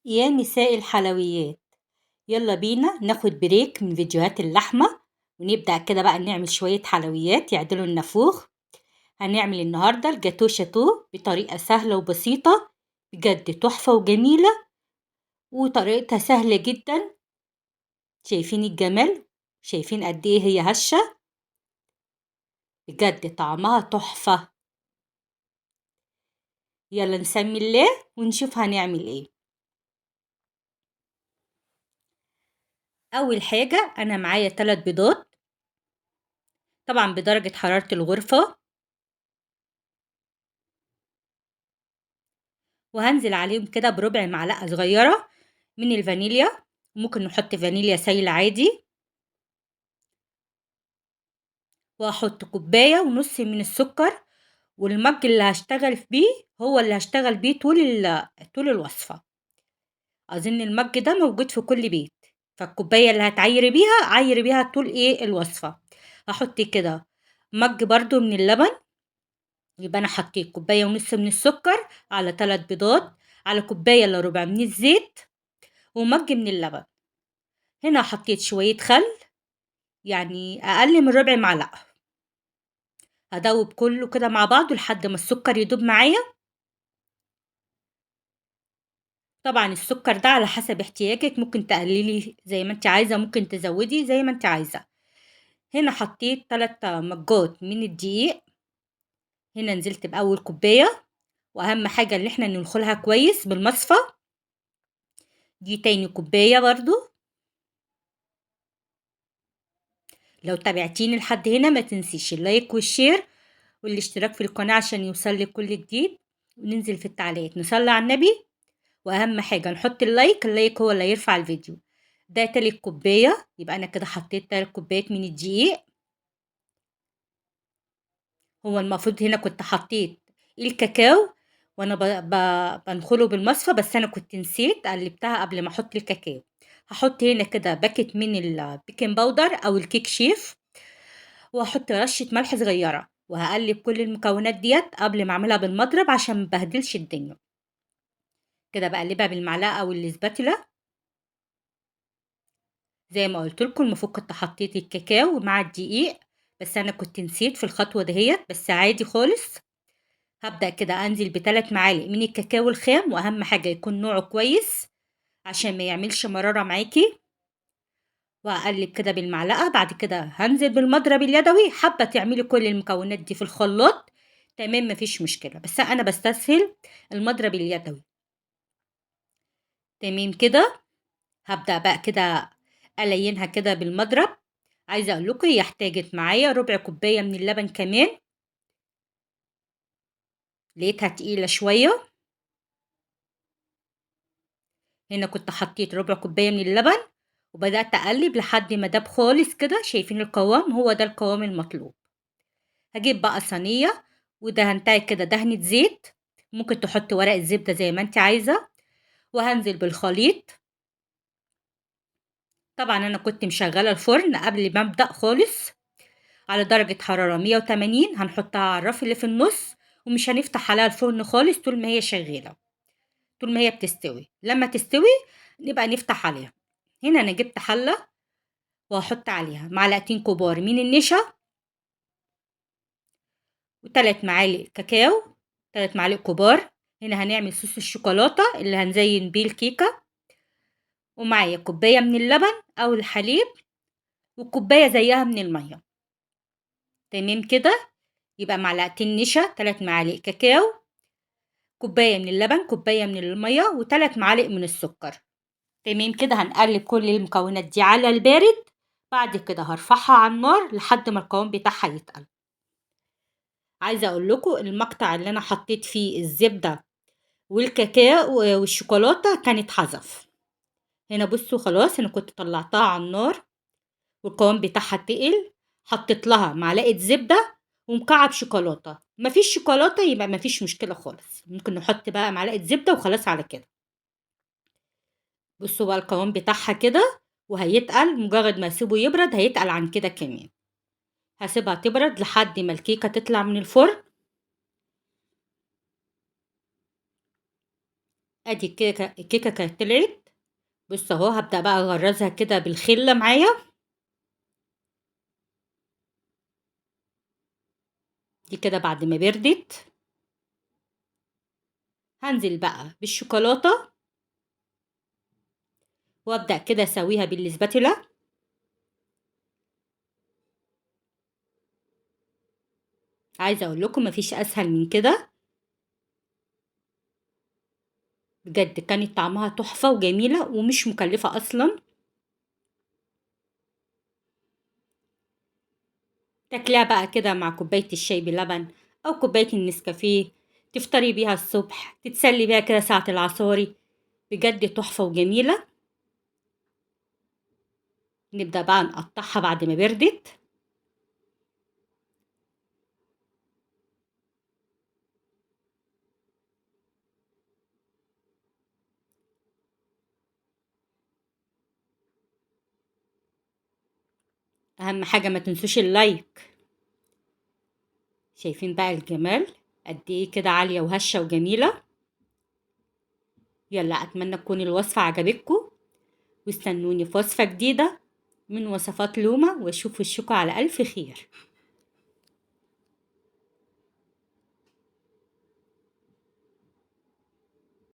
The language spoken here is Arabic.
يا مساء الحلويات. يلا بينا ناخد بريك من فيديوهات اللحمة ونبدأ كده بقى نعمل شوية حلويات يعدلوا النافوخ. هنعمل النهاردة الجاتو شاتو بطريقة سهلة وبسيطة، بجد تحفة وجميلة وطريقتها سهلة جدا. شايفين الجمال؟ شايفين قد ايه هي هشة؟ بجد طعمها تحفة. يلا نسمي الله ونشوف هنعمل ايه. اول حاجة انا معايا 3 بيضات، طبعا بدرجة حرارة الغرفة، وهنزل عليهم كده بربع معلقة صغيرة من الفانيليا، ممكن نحط فانيليا سايلة عادي، وهحط كوباية ونص من السكر، والمج اللي هشتغل بيه هو اللي هشتغل بيه طول الوصفة. أظن المج ده موجود في كل بيت، فالكوباية اللي هتعيري بيها عيري بيها طول ايه الوصفة. هحط كده مج برضو من اللبن، يبقى أنا حطيت كوباية ونص من السكر على 3 بيضات على كوباية إلا ربع من الزيت ومج من اللبن. هنا حطيت شوية خل، يعني أقل من ربع معلقة. هدوب كله كده مع بعضه لحد ما السكر يدوب معايا. طبعا السكر ده على حسب احتياجك، ممكن تقللي زي ما انت عايزة، ممكن تزودي زي ما انت عايزة. هنا حطيت 3 مجات من الدقيق، هنا نزلت بأول كوباية، وأهم حاجة اللي احنا ننخلها كويس بالمصفى. دي تاني كوباية برضو. لو تابعتيني لحد هنا ما تنسيش اللايك والشير والاشتراك في القناة عشان يوصلك كل جديد. وننزل في التعليقات نصلي على النبي، واهم حاجه نحط اللايك هو اللي يرفع الفيديو. ده تالت كوبايه، يبقى انا كده حطيت 3 كوبايات من الدقيق. هو المفروض هنا كنت حطيت الكاكاو وانا بنخله بالمصفى، بس انا كنت نسيت قلبتها قبل ما احط الكاكاو. هحط هنا كده باكت من البيكنج باودر او الكيك شيف، وهحط رشه ملح صغيره، وهقلب كل المكونات ديت قبل ما اعملها بالمضرب عشان مبهدلش الدنيا. كده بقلبها بالمعلقه او الاسباتيلا. زي ما قلت لكم المفروض كنت حطيت الكاكاو مع الدقيق، بس انا كنت نسيت في الخطوه دهيت، بس عادي خالص. هبدأ كده انزل ب3 معالق من الكاكاو الخام، واهم حاجه يكون نوعه كويس عشان ما يعملش مراره معاكي. واقلب كده بالمعلقه، بعد كده هنزل بالمضرب اليدوي. حابه تعملي كل المكونات دي في الخلاط تمام مفيش مشكله، بس انا بستسهل المضرب اليدوي. تمام كده. هبدأ بقى كده ألينها كده بالمضرب. عايزة أقول لكم هي احتاجت معايا ربع كوباية من اللبن كمان، لقيتها تقيلة شوية. هنا كنت حطيت ربع كوباية من اللبن، وبدأت أقلب لحد ما داب خالص كده. شايفين القوام؟ هو ده القوام المطلوب. هجيب بقى صينية ودهنتها كده دهنة زيت، ممكن تحط ورق الزبدة زي ما انت عايزة، وهنزل بالخليط. طبعا أنا كنت مشغلة الفرن قبل ما أبدأ خالص على درجة حرارة 180. هنحطها على الرف اللي في النص، ومش هنفتح عليها الفرن خالص طول ما هي شغالة، طول ما هي بتستوي. لما تستوي نبقى نفتح عليها. هنا أنا جبت حلة وهحط عليها معلقتين كبار من النشا، و3 معالق كاكاو، 3 معالق كبار. هنا هنعمل صوص الشوكولاتة اللي هنزين بيه الكيكة. ومعايا كوباية من اللبن أو الحليب، وكوباية زيها من المية. تمام كده. يبقى معلقتين نشا، 3 معالق كاكاو، كوباية من اللبن، كوباية من المية، و3 معالق من السكر. تمام كده. هنقلب كل المكونات دي على البارد، بعد كده هرفعها على النار لحد ما القوام بتاعها يتقل. عايزة اقول لكم المقطع اللي انا حطيت فيه الزبدة والكاكاو والشوكولاتة كانت حذف. هنا بصوا خلاص انا كنت طلعتها على النار والقوام بتاعها تقل. حطيت لها معلقة زبدة ومكعب شوكولاتة. مفيش شوكولاتة يبقى مفيش مشكلة خالص، ممكن نحط بقى معلقة زبدة وخلاص على كده. بصوا بقى القوام بتاعها كده، وهيتقل مجرد ما اسيبه يبرد هيتقل عن كده كمان. هسيبها تبرد لحد ما الكيكة تطلع من الفرن. ادي الكيكة كانت طلعت. بص اهو، هبدأ بقى اغرزها كده بالخلة معايا. دي كده بعد ما بردت هنزل بقى بالشوكولاتة وابدأ كده اسويها بالسباتولا. عايزة اقول لكم مفيش اسهل من كده، بجد كانت طعمها تحفة وجميلة ومش مكلفة اصلا. تاكليها بقى كده مع كوباية الشاي بلبن او كوباية النسكافيه، تفطري بيها الصبح، تتسلي بيها كده ساعة العصاري، بجد تحفة وجميلة. نبدأ بقى نقطعها بعد ما بردت. اهم حاجة ما تنسوش اللايك. شايفين بقى الجمال قد ايه كده، عالية وهشة وجميلة. يلا اتمنى تكون الوصفة عجبتكم، واستنوني في وصفة جديدة من وصفات لومة، واشوف وشكوا على الف خير.